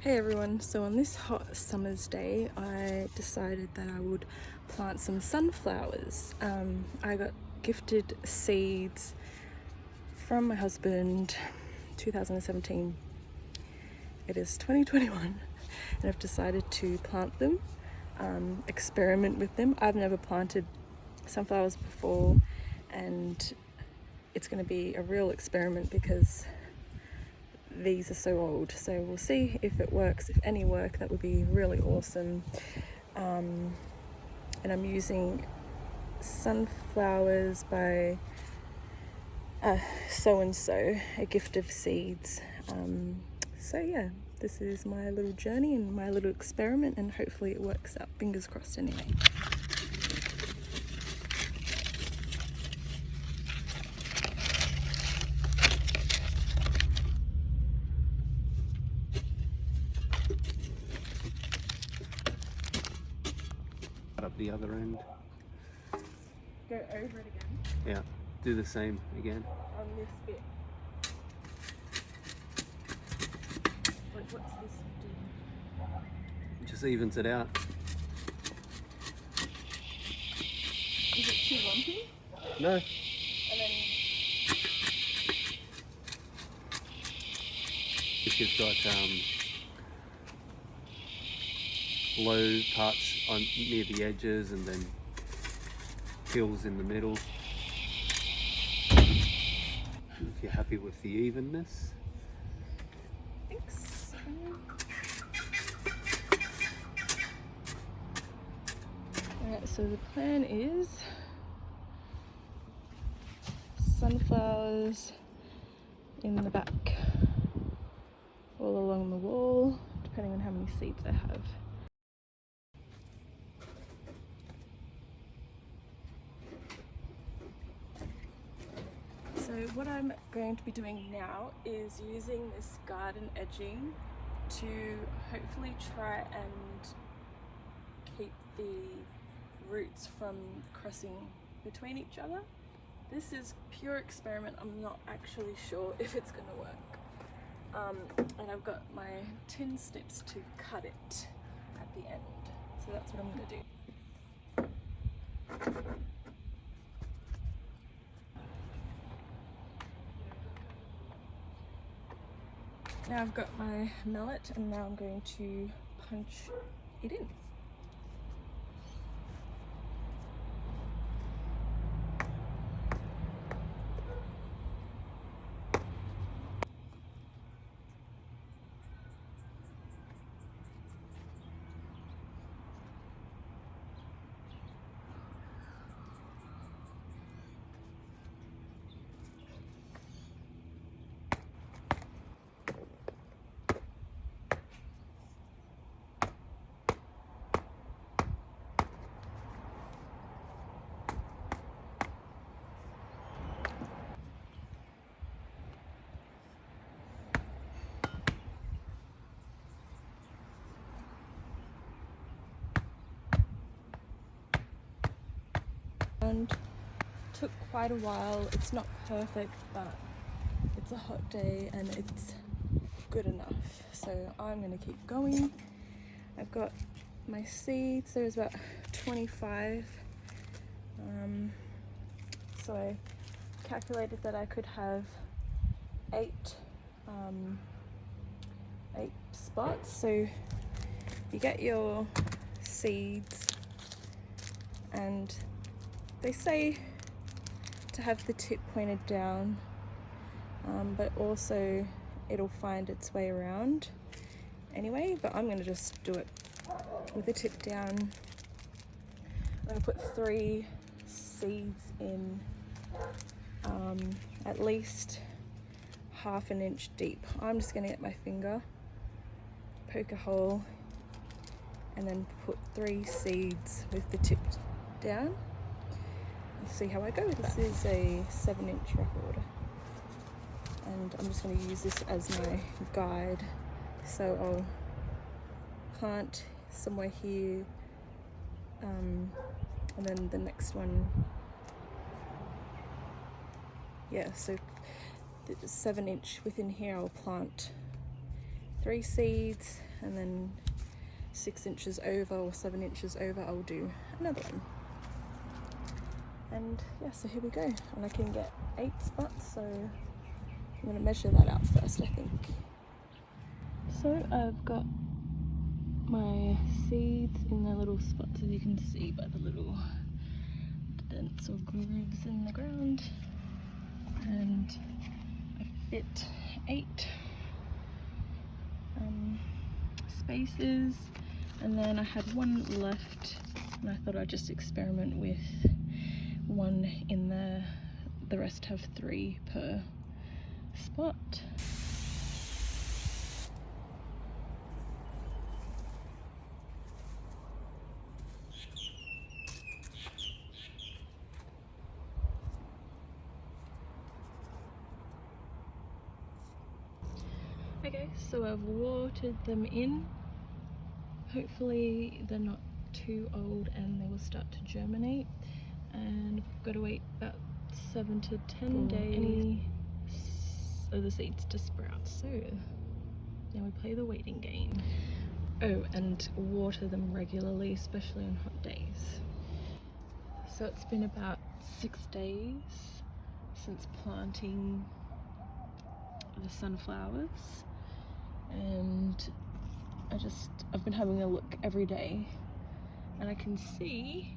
Hey everyone, so on this hot summer's day I decided that I would plant some sunflowers. I got gifted seeds from my husband 2017. It is 2021 and I've decided to plant them, experiment with them. I've never planted sunflowers before and it's going to be a real experiment because these are so old, so we'll see if it works. If any work, that would be really awesome. And I'm using sunflowers by So and So, a gift of seeds. So yeah, this is my little journey and my little experiment, and hopefully it works out. Fingers crossed anyway. Up the other end. Go over it again. Yeah, do the same again. On this bit. What's this do? Just evens it out. Is it too lumpy? No. And then If you've got low parts near the edges and then hills in the middle. If you're happy with the evenness. thanks. Alright, so the plan is sunflowers in the back, all along the wall, depending on how many seeds I have. So what I'm going to be doing now is using this garden edging to hopefully try and keep the roots from crossing between each other. This is pure experiment. I'm not actually sure if it's going to work. And I've got my tin snips to cut it at the end. So that's what I'm going to do. Now I've got my mallet and now I'm going to punch it in. And took quite a while. It's not perfect, but it's a hot day and it's good enough. So I'm gonna keep going. I've got my seeds, there's about 25. So I calculated that I could have eight spots. So you get your seeds, and they say to have the tip pointed down, but also it'll find its way around anyway, but I'm gonna just do it with the tip down. I'm gonna put 3 seeds in, at least ½ an inch deep. I'm just gonna get my finger, poke a hole, and then put 3 seeds with the tip down. Let's see how I go. This is a 7-inch record, and I'm just going to use this as my guide. So I'll plant somewhere here, and then the next one, yeah, so the 7-inch within here I'll plant 3 seeds, and then 6 inches over or 7 inches over I'll do another one. And yeah, so here we go, and I can get 8 spots, so I'm going to measure that out first, I think. So I've got my seeds in their little spots, as you can see by the little dents or grooves in the ground, and I fit 8 spaces, and then I had 1 left, and I thought I'd just experiment with 1 in there. The rest have 3 per spot. Okay, so I've watered them in. Hopefully they're not too old and they will start to germinate, and I've got to wait about 7 to 10 days any of the seeds to sprout. So now we play the waiting game. Oh, and water them regularly, especially on hot days. So it's been about 6 days since planting the sunflowers, and I've been having a look every day, and I can see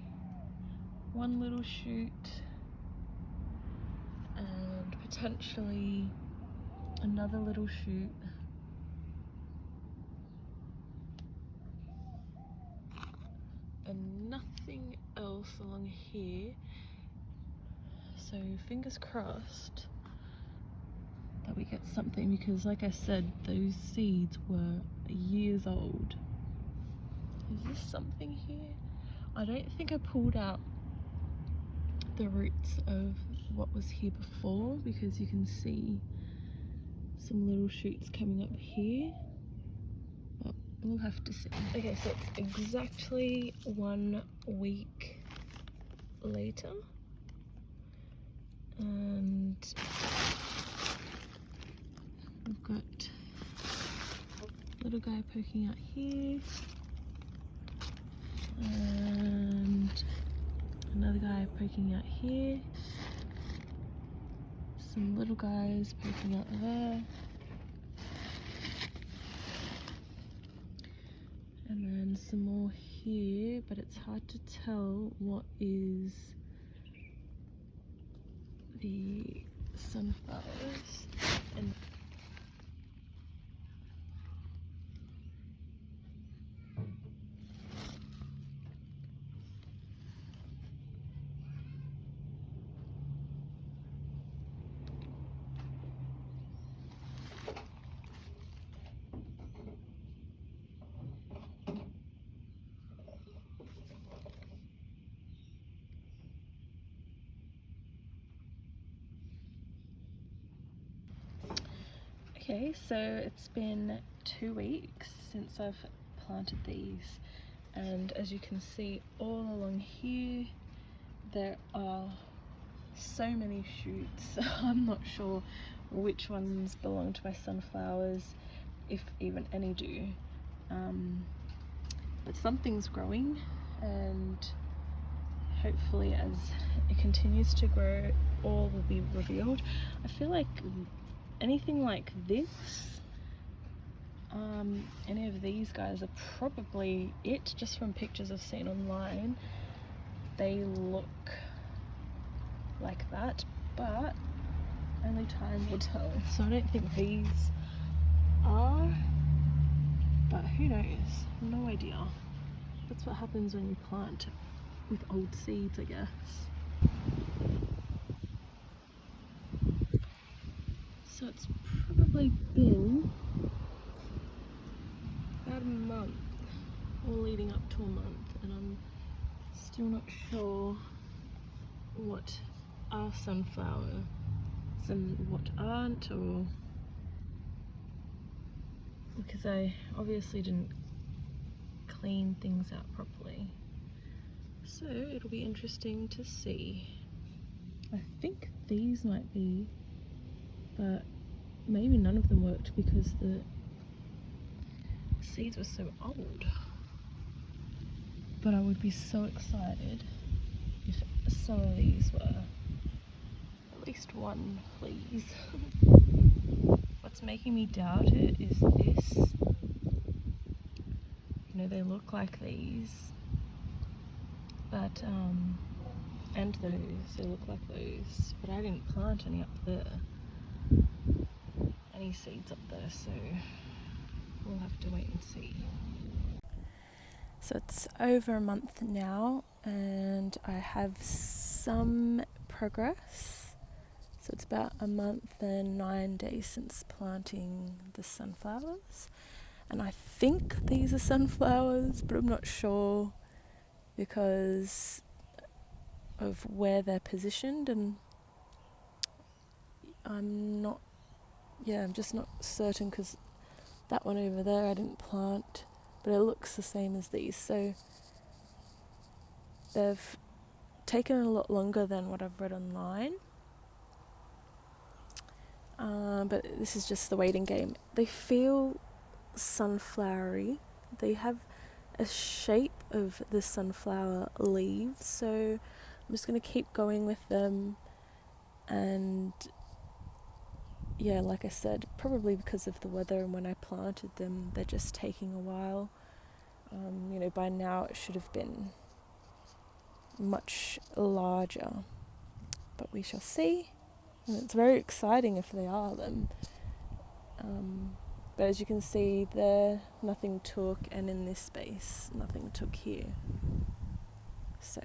1 little shoot and potentially another little shoot, and nothing else along here. So fingers crossed that we get something, because like I said, those seeds were years old. Is this something here? I don't think I pulled out the roots of what was here before, because you can see some little shoots coming up here. But we'll have to see. Okay, so it's exactly 1 week later, and we've got a little guy poking out here, and another guy poking out here, some little guys poking out there, and then some more here, but it's hard to tell what is the sunflowers. And okay, so it's been 2 weeks since I've planted these, and as you can see all along here there are so many shoots. I'm not sure which ones belong to my sunflowers, if even any do, but something's growing, and hopefully as it continues to grow all will be revealed. I feel like anything like this, any of these guys are probably it, just from pictures I've seen online. They look like that, but only time will tell. So I don't think these are, but who knows? No idea. That's what happens when you plant with old seeds, I guess. So it's probably been about a month, or leading up to a month, and I'm still not sure what are sunflowers and what aren't, or because I obviously didn't clean things out properly. So it'll be interesting to see. I think these might be, but maybe none of them worked because the seeds were so old. But I would be so excited if some of these were at least one, please. What's making me doubt it is this. You know, they look like these, but and those, they look like those, but I didn't plant any up there, any seeds up there, so we'll have to wait and see. So it's over a month now and I have some progress. So it's about a month and 9 days since planting the sunflowers, and I think these are sunflowers, but I'm not sure because of where they're positioned, and I'm just not certain because that one over there I didn't plant, but it looks the same as these. So they've taken a lot longer than what I've read online. But this is just the waiting game. They feel sunflowery. They have a shape of the sunflower leaves, so I'm just going to keep going with them. And yeah, like I said, probably because of the weather and when I planted them, they're just taking a while. By now it should have been much larger, but we shall see. And it's very exciting if they are them. But as you can see there, nothing took, and in this space, nothing took here. So